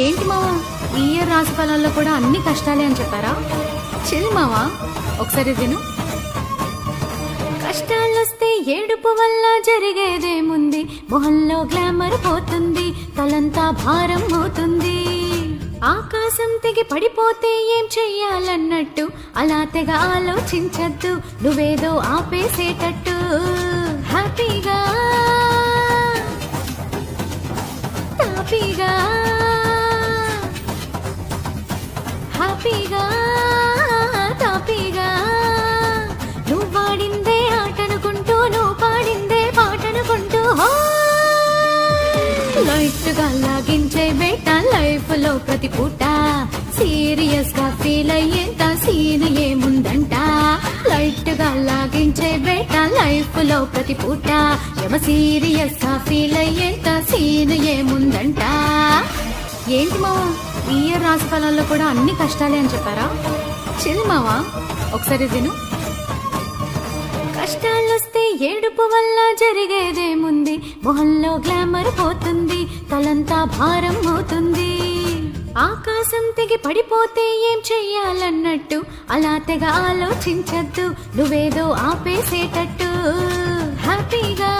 ఏంటి మావా, ఈ ఇయర్ రాశి ఫలాల్లో కూడా అన్ని కష్టాలే అని చెప్పారా? చిల్ మావా, ఒకసారి విను. కష్టాలొస్తే ఏడుపు వల్ల జరిగేదేముంది, మొహంలో గ్లామర్ పోతుంది, తలంతా భారం అవుతుంది. ఆకాశం తెగి పడిపోతే ఏం చెయ్యాలన్నట్టు అలా తెగ ఆలోచించద్దు, నువ్వేదో ఆపేసేటట్టు. హ్యాపీగా హ్యాపీగా హ్యాపీగా తాపీగా నువ్వు వాడిందే ఆటనుకుంటూ, నువ్వు పాడిందే పాటనుకుంటూ, లైట్ గా లాగించే బేట లైఫ్ లో ప్రతి పూట. సీరియస్ గా ఫీల్ అయ్యేంత సీన్ ఏముందంట, లైట్ గా లాగించే బేట లైఫ్ లో ప్రతి పూట. ఎవ సీరియస్ గా ఫీల్ అయ్యేంత సీన్ ఏముందంట. ఏంటి మావా, ఈ ఇయర్ రాశి ఫలాల్లో కూడా అన్ని కష్టాలే అని చెప్పారా? చిల్ మావా, ఒకసారి విను. కష్టాలొస్తే ఏడుపు వల్ల జరిగేదేముంది, మొహంలో గ్లామర్ పోతుంది, తలంతా భారం అవుతుంది. ఆకాశం తెగి పడిపోతే ఏం చెయ్యాలన్నట్టు అలా తెగ ఆలోచించద్దు, నువ్వేదో ఆపేసేటట్టు. హ్యాపీగా